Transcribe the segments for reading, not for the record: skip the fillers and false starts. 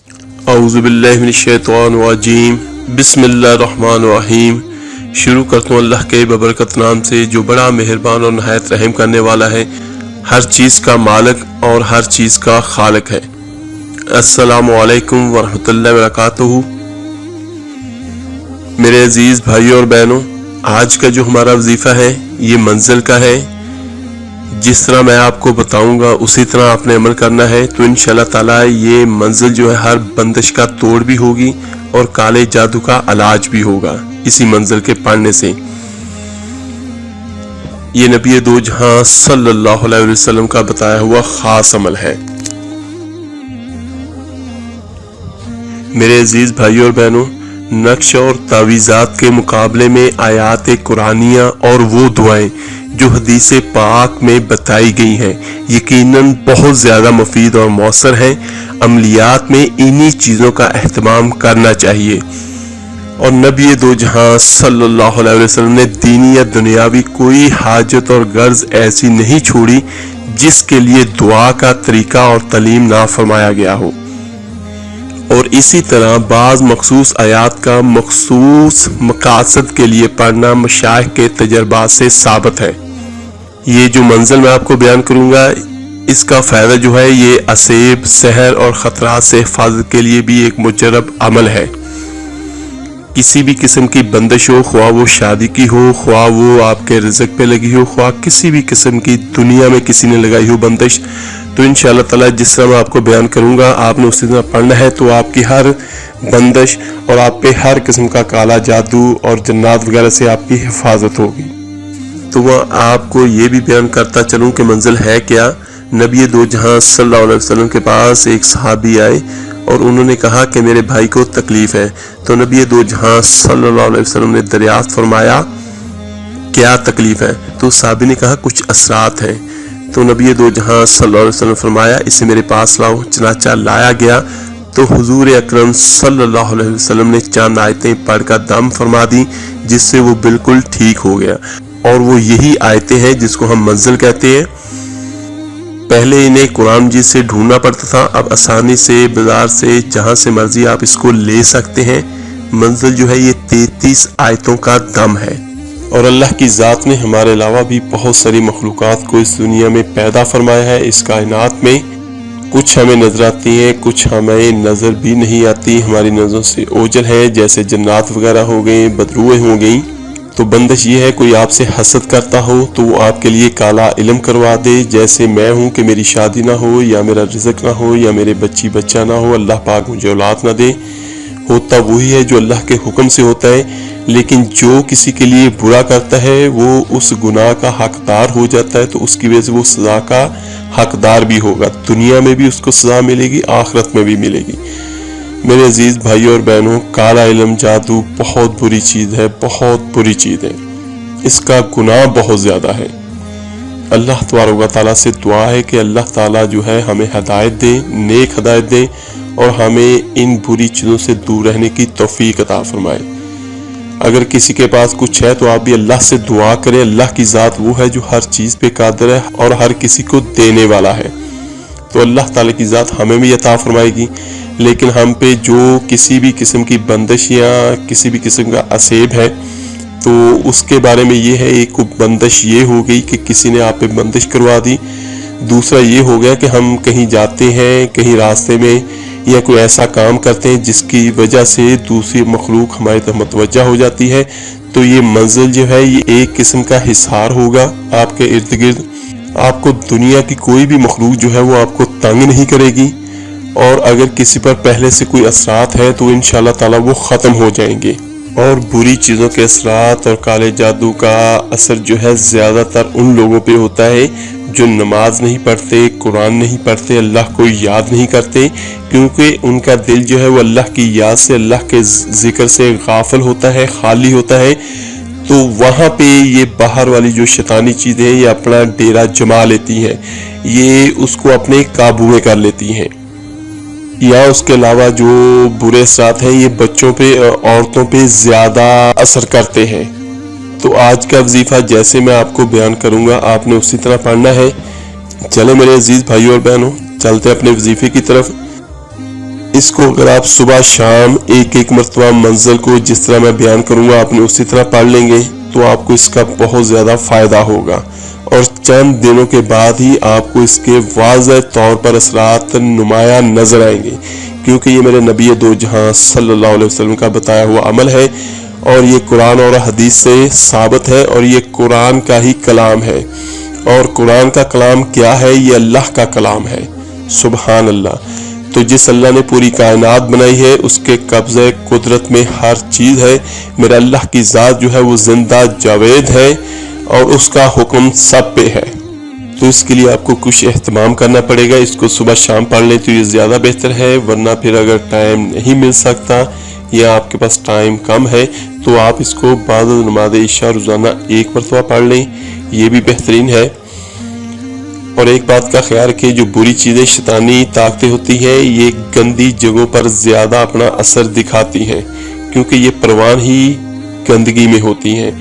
اعوذ باللہ من الشیطان الرجیم، بسم اللہ الرحمن الرحیم۔ شروع کرتا ہوں اللہ کے ببرکت نام سے جو بڑا مہربان اور نہایت رحم کرنے والا ہے، ہر چیز کا مالک اور ہر چیز کا خالق ہے۔ السلام علیکم ورحمۃ اللہ وبرکاتہ۔ میرے عزیز بھائیوں اور بہنوں، آج کا جو ہمارا وظیفہ ہے یہ منزل کا ہے۔ جس طرح میں آپ کو بتاؤں گا اسی طرح آپ نے عمل کرنا ہے، تو انشاءاللہ تعالیٰ یہ منزل جو ہے ہر بندش کا توڑ بھی ہوگی اور کالے جادو کا علاج بھی ہوگا اسی منزل کے پڑھنے سے۔ یہ نبی دو جہاں صلی اللہ علیہ وسلم کا بتایا ہوا خاص عمل ہے۔ میرے عزیز بھائیوں اور بہنوں، نقش اور تعویذات کے مقابلے میں آیات قرآنیہ اور وہ دعائیں جو حدیث پاک میں بتائی گئی ہیں یقیناً بہت زیادہ مفید اور مؤثر ہیں۔ عملیات میں انہی چیزوں کا اہتمام کرنا چاہیے، اور نبی دو جہاں صلی اللہ علیہ وسلم نے دینی یا دنیاوی کوئی حاجت اور غرض ایسی نہیں چھوڑی جس کے لیے دعا کا طریقہ اور تعلیم نہ فرمایا گیا ہو، اور اسی طرح بعض مخصوص آیات کا مخصوص مقاصد کے لیے پڑھنا مشائخ کے تجربات سے ثابت ہے۔ یہ جو منزل میں آپ کو بیان کروں گا اس کا فائدہ جو ہے یہ اسیب، سحر اور خطرات سے حفاظت کے لیے بھی ایک مجرب عمل ہے۔ کسی بھی قسم کی بندش ہو، خواہ وہ شادی کی ہو، خواہ وہ آپ کے رزق پہ لگی ہو، خواہ کسی بھی قسم کی دنیا میں کسی نے لگائی ہو بندش، تو انشاءاللہ تعالیٰ جس طرح میں آپ کو بیان کروں گا آپ نے اسی طرح پڑھنا ہے، تو آپ کی ہر بندش اور آپ پہ ہر قسم کا کالا جادو اور جنات وغیرہ سے آپ کی حفاظت ہوگی۔ تو وہ آپ کو یہ بھی بیان کرتا چلوں کہ منزل ہے کیا۔ نبی دو جہاں صلی اللہ علیہ وسلم کے پاس ایک صحابی آئے اور انہوں نے کہا کہ میرے بھائی کو تکلیف ہے، تو نبی دو جہاں صلی اللہ علیہ وسلم نے دریافت فرمایا کیا تکلیف ہے، تو صحابی نے کہا کچھ اثرات ہیں، تو نبی دو جہاں صلی اللہ علیہ وسلم نے فرمایا اسے میرے پاس لاؤ۔ چنانچہ لایا گیا تو حضور اکرم صلی اللہ علیہ وسلم نے چند آیتیں پڑھ کر دم فرما دی جس سے وہ بالکل ٹھیک ہو گیا، اور وہ یہی آیتیں ہیں جس کو ہم منزل کہتے ہیں۔ پہلے انہیں قرآن مجید سے ڈھونڈنا پڑتا تھا، اب آسانی سے بازار سے جہاں سے مرضی آپ اس کو لے سکتے ہیں۔ منزل جو ہے یہ 33 آیتوں کا دم ہے، اور اللہ کی ذات نے ہمارے علاوہ بھی بہت ساری مخلوقات کو اس دنیا میں پیدا فرمایا ہے۔ اس کائنات میں کچھ ہمیں نظر آتی ہیں، کچھ ہمیں نظر بھی نہیں آتی، ہماری نظروں سے اوجھل ہیں، جیسے جنات وغیرہ ہو گئیں، بدروئیں ہو گئیں۔ تو بندش یہ ہے کوئی آپ سے حسد کرتا ہو تو وہ آپ کے لیے کالا علم کروا دے، جیسے میں ہوں کہ میری شادی نہ ہو یا میرا رزق نہ ہو یا میرے بچہ نہ ہو، اللہ پاک مجھے اولاد نہ دے۔ ہوتا وہی ہے جو اللہ کے حکم سے ہوتا ہے، لیکن جو کسی کے لیے برا کرتا ہے وہ اس گناہ کا حقدار ہو جاتا ہے، تو اس کی وجہ سے وہ سزا کا حقدار بھی ہوگا، دنیا میں بھی اس کو سزا ملے گی، آخرت میں بھی ملے گی۔ میرے عزیز بھائیوں اور بہنوں، کالا علم جادو بہت بری چیز ہے، بہت بری چیز ہے، اس کا گناہ بہت زیادہ ہے۔ اللہ تبارک و تعالیٰ سے دعا ہے کہ اللہ تعالیٰ جو ہے ہمیں ہدایت دے، نیک ہدایت دے، اور ہمیں ان بری چیزوں سے دور رہنے کی توفیق عطا فرمائے۔ اگر کسی کے پاس کچھ ہے تو آپ بھی اللہ سے دعا کریں، اللہ کی ذات وہ ہے جو ہر چیز پہ قادر ہے اور ہر کسی کو دینے والا ہے، تو اللہ تعالیٰ کی ذات ہمیں بھی عطا فرمائے گی۔ لیکن ہم پہ جو کسی بھی قسم کی بندش یا کسی بھی قسم کا اسیب ہے تو اس کے بارے میں یہ ہے، ایک بندش یہ ہو گئی کہ کسی نے آپ پہ بندش کروا دی، دوسرا یہ ہو گیا کہ ہم کہیں جاتے ہیں، کہیں راستے میں یا کوئی ایسا کام کرتے ہیں جس کی وجہ سے دوسری مخلوق ہماری طرف متوجہ ہو جاتی ہے، تو یہ منزل جو ہے یہ ایک قسم کا حصار ہوگا آپ کے ارد گرد۔ آپ کو دنیا کی کوئی بھی مخلوق جو ہے وہ آپ کو تنگ نہیں کرے گی، اور اگر کسی پر پہلے سے کوئی اثرات ہے تو انشاءاللہ تعالیٰ وہ ختم ہو جائیں گے۔ اور بری چیزوں کے اثرات اور کالے جادو کا اثر جو ہے زیادہ تر ان لوگوں پہ ہوتا ہے جو نماز نہیں پڑھتے، قرآن نہیں پڑھتے، اللہ کو یاد نہیں کرتے، کیونکہ ان کا دل جو ہے وہ اللہ کی یاد سے، اللہ کے ذکر سے غافل ہوتا ہے، خالی ہوتا ہے، تو وہاں پہ یہ باہر والی جو شیطانی چیزیں یہ اپنا ڈیرا جما لیتی ہیں، یہ اس کو اپنے قابو میں کر لیتی ہیں۔ یا اس کے علاوہ جو برے اثرات ہیں یہ بچوں پہ اور عورتوں پہ زیادہ اثر کرتے ہیں۔ تو آج کا وظیفہ جیسے میں آپ کو بیان کروں گا آپ نے اسی طرح پڑھنا ہے۔ چلے میرے عزیز بھائیوں اور بہنوں، چلتے اپنے وظیفے کی طرف۔ اس کو اگر آپ صبح شام ایک ایک مرتبہ منزل کو جس طرح میں بیان کروں گا آپ نے اسی طرح پڑھ لیں گے تو آپ کو اس کا بہت زیادہ فائدہ ہوگا، اور چند دنوں کے بعد ہی آپ کو اس کے واضح طور پر اثرات نمایاں نظر آئیں گے، کیونکہ یہ میرے نبی دو جہاں صلی اللہ علیہ وسلم کا بتایا ہوا عمل ہے، اور یہ قرآن اور حدیث سے ثابت ہے، اور یہ قرآن کا ہی کلام ہے۔ اور قرآن کا کلام کیا ہے؟ یہ اللہ کا کلام ہے، سبحان اللہ۔ تو جس اللہ نے پوری کائنات بنائی ہے اس کے قبضے قدرت میں ہر چیز ہے، میرا اللہ کی ذات جو ہے وہ زندہ جاوید ہے، اور اس کا حکم سب پہ ہے۔ تو اس کے لیے آپ کو کچھ اہتمام کرنا پڑے گا، اس کو صبح شام پڑھ لیں تو یہ زیادہ بہتر ہے، ورنہ پھر اگر ٹائم نہیں مل سکتا یا آپ کے پاس ٹائم کم ہے تو آپ اس کو بعد نماز عشاء روزانہ ایک مرتبہ پڑھ لیں، یہ بھی بہترین ہے۔ اور ایک بات کا خیال رکھیں، جو بری چیزیں شیطانی طاقتیں ہوتی ہیں یہ گندی جگہوں پر زیادہ اپنا اثر دکھاتی ہیں، کیونکہ یہ پروان ہی گندگی میں ہوتی ہیں،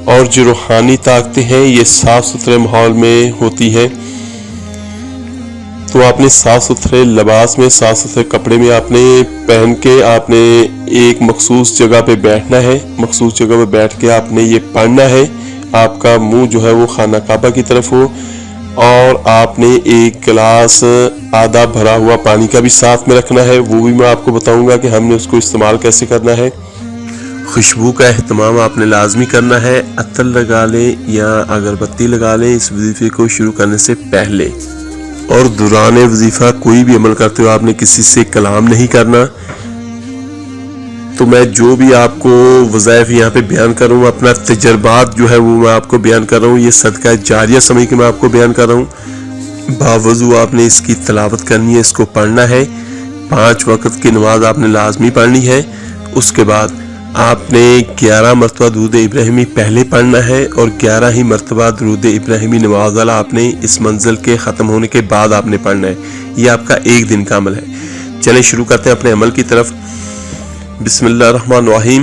اور جو روحانی طاقتیں ہیں یہ صاف ستھرے ماحول میں ہوتی ہیں۔ تو آپ نے صاف ستھرے لباس میں، صاف ستھرے کپڑے میں آپ نے پہن کے آپ نے ایک مخصوص جگہ پہ بیٹھنا ہے، مخصوص جگہ پہ بیٹھ کے آپ نے یہ پڑھنا ہے، آپ کا منہ جو ہے وہ خانہ کعبہ کی طرف ہو، اور آپ نے ایک گلاس آدھا بھرا ہوا پانی کا بھی ساتھ میں رکھنا ہے، وہ بھی میں آپ کو بتاؤں گا کہ ہم نے اس کو استعمال کیسے کرنا ہے۔ خوشبو کا اہتمام آپ نے لازمی کرنا ہے، عطر لگا لیں یا اگربتی لگا لیں اس وظیفے کو شروع کرنے سے پہلے، اور دوران وظیفہ کوئی بھی عمل کرتے ہو آپ نے کسی سے کلام نہیں کرنا۔ تو میں جو بھی آپ کو وظائف یہاں پہ بیان کر رہا ہوں، اپنا تجربات جو ہے وہ میں آپ کو بیان کر رہا ہوں، یہ صدقہ جاریہ سمجھ کے میں آپ کو بیان کر رہا ہوں۔ باوضو آپ نے اس کی تلاوت کرنی ہے، اس کو پڑھنا ہے، 5 وقت کی نماز آپ نے لازمی پڑھنی ہے۔ اس کے بعد آپ نے 11 مرتبہ درود ابراہیمی پہلے پڑھنا ہے، اور 11 ہی مرتبہ درود ابراہیمی نماز والا آپ نے اس منزل کے ختم ہونے کے بعد آپ نے پڑھنا ہے۔ یہ آپ کا ایک دن کا عمل ہے۔ چلیں شروع کرتے ہیں اپنے عمل کی طرف۔ بسم اللہ الرحمن الرحیم۔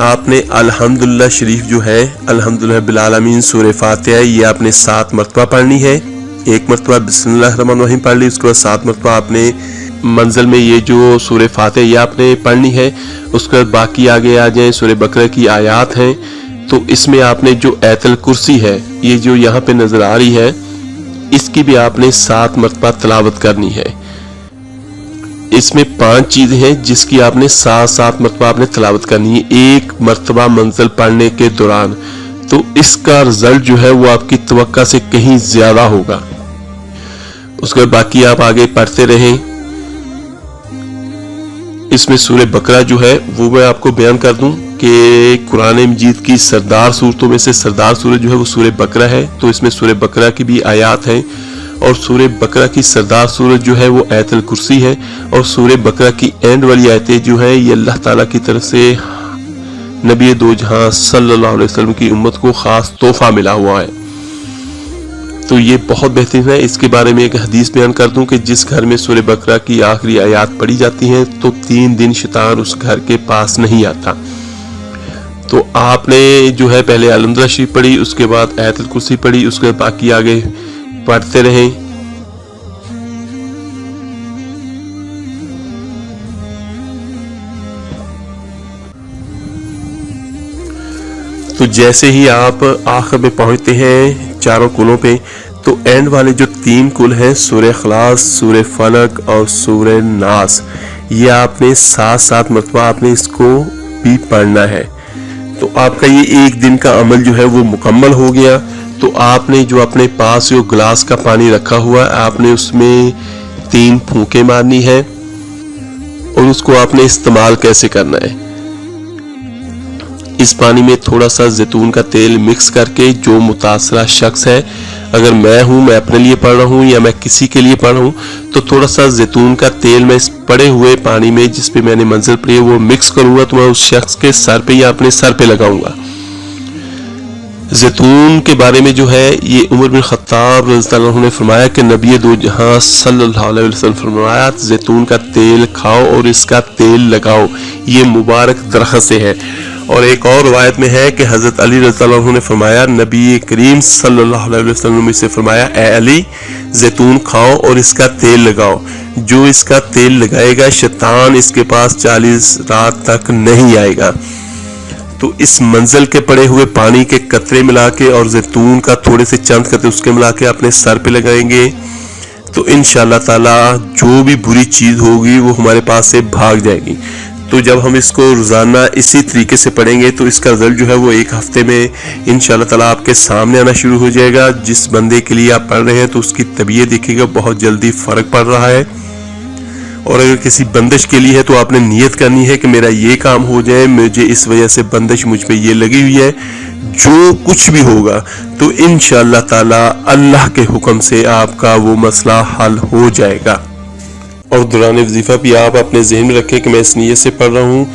آپ نے الحمدللہ شریف جو ہے، الحمدللہ رب العالمین سورہ فاتحہ، یہ آپ نے 7 مرتبہ پڑھنی ہے۔ ایک مرتبہ بسم اللہ الرحمن الرحیم پڑھ لی، اس کے بعد 7 مرتبہ آپ نے منزل میں یہ جو سورہ فاتحہ یہ آپ نے پڑھنی ہے۔ اس کے بعد باقی آگے آ جائیں، سورہ بقرہ کی آیات ہیں، تو اس میں آپ نے جو آیت الکرسی ہے یہ جو یہاں پہ نظر آ رہی ہے، اس کی بھی آپ نے 7 مرتبہ تلاوت کرنی ہے۔ اس میں 5 چیزیں ہیں جس کی آپ نے 7 مرتبہ آپ نے تلاوت کرنی ہے ایک مرتبہ منزل پڑھنے کے دوران، تو اس کا رزلٹ جو ہے وہ آپ کی توقع سے کہیں زیادہ ہوگا۔ اس کے بعد باقی آپ آگے پڑھتے رہیں۔ اس میں سورہ بقرہ جو ہے وہ میں آپ کو بیان کر دوں کہ قرآن مجید کی سردار سورتوں میں سے سردار سورت جو ہے وہ سورہ بقرہ ہے، تو اس میں سورہ بقرہ کی بھی آیات ہیں، اور سورہ بقرہ کی سردار سورت جو ہے وہ آیت الکرسی ہے، اور سورہ بقرہ کی اینڈ والی آیتیں جو ہیں یہ اللہ تعالیٰ کی طرف سے نبی دو جہاں صلی اللہ علیہ وسلم کی امت کو خاص تحفہ ملا ہوا ہے، تو یہ بہت بہترین ہے۔ اس کے بارے میں ایک حدیث بیان کر دوں کہ جس گھر میں سورہ بقرہ کی آخری آیات پڑھی جاتی ہیں تو 3 دن شیطان اس گھر کے پاس نہیں آتا۔ تو آپ نے جو ہے پہلے الحمدللہ شریف پڑھی، اس کے بعد آیت الکرسی پڑھی، اس کے بعد باقی آگے پڑھتے رہیں۔ تو جیسے ہی آپ آخر میں پہنچتے ہیں چاروں کلوں پہ، تو اینڈ والے جو 3 کل ہیں سورہ اخلاص، سورہ فلق اور سورہ ناس، یہ آپ نے 7 مرتبہ آپ نے اس کو بھی پڑھنا ہے۔ تو آپ کا یہ ایک دن کا عمل جو ہے وہ مکمل ہو گیا۔ تو آپ نے جو اپنے پاس جو گلاس کا پانی رکھا ہوا ہے آپ نے اس میں 3 پھونکیں مارنی ہے، اور اس کو آپ نے استعمال کیسے کرنا ہے، اس پانی میں تھوڑا سا زیتون کا تیل مکس کر کے، جو متاثرہ شخص ہے، اگر میں ہوں، میں اپنے لیے پڑھ رہا ہوں یا میں کسی کے لیے پڑھ رہا ہوں، تو تھوڑا سا زیتون کا تیل میں اس پڑے ہوئے پانی میں جس پہ میں نے منزل پڑھی ہے وہ مکس کروں گا، تو میں اس شخص کے سر پہ یا اپنے سر پہ لگاؤں گا۔ زیتون کے بارے میں جو ہے یہ عمر بن خطاب رضی اللہ عنہ نے فرمایا کہ نبی دو جہاں صلی اللہ علیہ وسلم فرمایا زیتون کا تیل کھاؤ اور اس کا تیل لگاؤ، یہ مبارک درخت سے ہے۔ اور ایک اور روایت میں ہے کہ حضرت علی رضی اللہ عنہ نے فرمایا نبی کریم صلی اللہ علیہ وسلم سے فرمایا اے علی زیتون کھاؤ اور اس کا تیل لگاؤ، جو اس کا تیل لگائے گا شیطان اس کے پاس 40 رات تک نہیں آئے گا۔ تو اس منزل کے پڑے ہوئے پانی کے قطرے ملا کے اور زیتون کا تھوڑے سے چند قطرے اس کے ملا کے اپنے سر پہ لگائیں گے تو انشاءاللہ تعالی جو بھی بری چیز ہوگی وہ ہمارے پاس سے بھاگ جائے گی۔ تو جب ہم اس کو روزانہ اسی طریقے سے پڑھیں گے تو اس کا رزلٹ جو ہے وہ 1 ہفتے میں انشاءاللہ تعالی آپ کے سامنے آنا شروع ہو جائے گا۔ جس بندے کے لیے آپ پڑھ رہے ہیں تو اس کی طبیعت دیکھے گا بہت جلدی فرق پڑ رہا ہے، اور اگر کسی بندش کے لیے ہے تو آپ نے نیت کرنی ہے کہ میرا یہ کام ہو جائے، مجھے اس وجہ سے بندش مجھ پہ یہ لگی ہوئی ہے، جو کچھ بھی ہوگا تو انشاءاللہ تعالی اللہ کے حکم سے آپ کا وہ مسئلہ حل ہو جائے گا۔ اور دوران وظیفہ بھی آپ اپنے ذہن میں رکھیں کہ میں اس نیت سے پڑھ رہا ہوں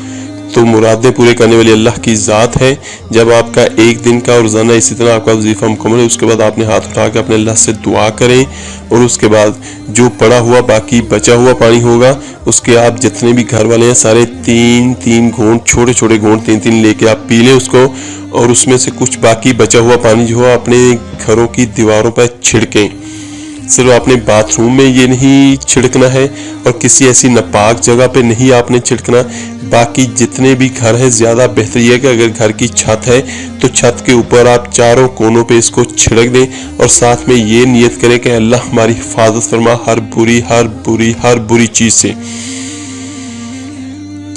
تو مرادیں پورے کرنے والی اللہ کی ذات ہے۔ جب آپ کا 1 دن کا اور روزانہ اسی طرح آپ کا وظیفہ مکمل ہے، اس کے بعد آپ نے ہاتھ اٹھا کے اپنے اللہ سے دعا کریں، اور اس کے بعد جو پڑا ہوا باقی بچا ہوا پانی ہوگا اس کے آپ جتنے بھی گھر والے ہیں سارے 3 گھونٹ چھوٹے چھوٹے گھونٹ 3 لے کے آپ پی لیں اس کو، اور اس میں سے کچھ باقی بچا ہوا پانی جو ہے اپنے گھروں کی دیواروں پر چھڑکیں۔ صرف آپ نے باتھ روم میں یہ نہیں چھڑکنا ہے اور کسی ایسی ناپاک جگہ پہ نہیں آپ نے چھڑکنا، باقی جتنے بھی گھر ہیں زیادہ بہتر یہ ہے کہ اگر گھر کی چھت ہے تو چھت کے اوپر آپ چاروں کونوں پہ اس کو چھڑک دیں، اور ساتھ میں یہ نیت کریں کہ اللہ ہماری حفاظت فرما ہر بری چیز سے۔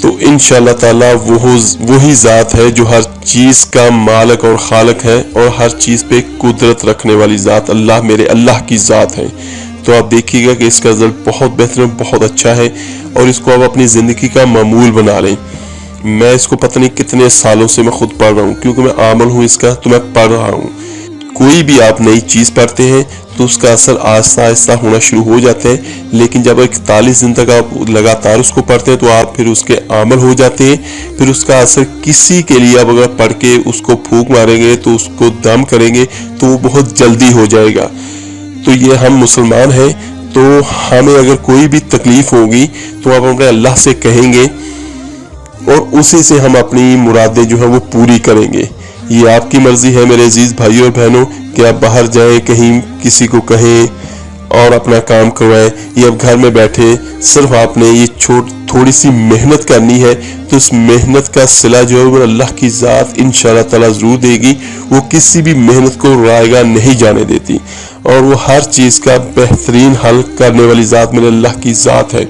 تو انشاءاللہ تعالی وہی ذات ہے جو ہر چیز کا مالک اور خالق ہے، اور ہر چیز پہ قدرت رکھنے والی ذات اللہ میرے اللہ کی ذات ہے۔ تو آپ دیکھیے گا کہ اس کا رزلٹ بہت بہتر ہے، بہت اچھا ہے، اور اس کو آپ اپنی زندگی کا معمول بنا لیں۔ میں اس کو پتہ نہیں کتنے سالوں سے میں خود پڑھ رہا ہوں، کیونکہ میں عامل ہوں اس کا تو میں پڑھ رہا ہوں۔ کوئی بھی آپ نئی چیز پڑھتے ہیں تو اس کا اثر آہستہ آہستہ ہونا شروع ہو جاتے ہیں، لیکن جب 41 دن تک آپ لگاتار اس کو پڑھتے ہیں تو آپ پھر اس کے عامل ہو جاتے ہیں۔ پھر اس کا اثر کسی کے لیے آپ اگر پڑھ کے اس کو پھونک ماریں گے تو اس کو دم کریں گے تو وہ بہت جلدی ہو جائے گا۔ تو یہ ہم مسلمان ہیں، تو ہمیں اگر کوئی بھی تکلیف ہوگی تو آپ اپنے اللہ سے کہیں گے اور اسی سے ہم اپنی مرادیں جو ہیں وہ پوری کریں گے۔ یہ آپ کی مرضی ہے میرے عزیز بھائیوں اور بہنوں کہ آپ باہر جائیں، کہیں کسی کو کہیں اور اپنا کام کروائیں، یا آپ گھر میں بیٹھے صرف آپ نے یہ تھوڑی سی محنت کرنی ہے، تو اس محنت کا صلہ جو ہے وہ اللہ کی ذات انشاءاللہ تعالی ضرور دے گی۔ وہ کسی بھی محنت کو رائگاں نہیں جانے دیتی، اور وہ ہر چیز کا بہترین حل کرنے والی ذات میرے اللہ کی ذات ہے۔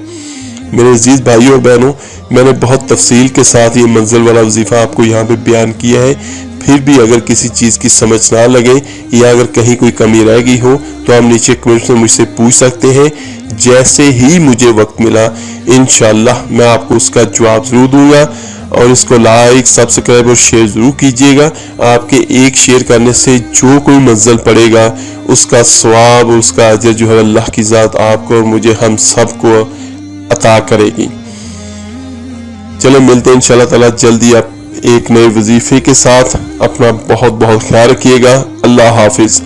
میرے عزیز بھائیوں اور بہنوں، میں نے بہت تفصیل کے ساتھ یہ منزل والا وظیفہ آپ کو یہاں پہ بیان کیا ہے۔ پھر بھی اگر کسی چیز کی سمجھ نہ لگے یا اگر کہیں کوئی کمی رہ گئی ہو تو آپ نیچے کمنٹس میں مجھ سے پوچھ سکتے ہیں۔ جیسے ہی مجھے وقت ملا انشاءاللہ میں آپ کو اس کا جواب ضرور دوں گا، اور اس کو لائک، سبسکرائب اور شیئر ضرور کیجیے گا۔ آپ کے ایک شیئر کرنے سے جو کوئی منزل پڑے گا اس کا ثواب اور اس کا اجر جو ہے اللہ کی ذات آپ کو اور مجھے ہم سب کو عطا کرے گی۔ چلیں ملتے ہیں انشاءاللہ تعالی جلدی آپ ایک نئے وظیفے کے ساتھ۔ اپنا بہت بہت خیال رکھیے گا۔ اللہ حافظ۔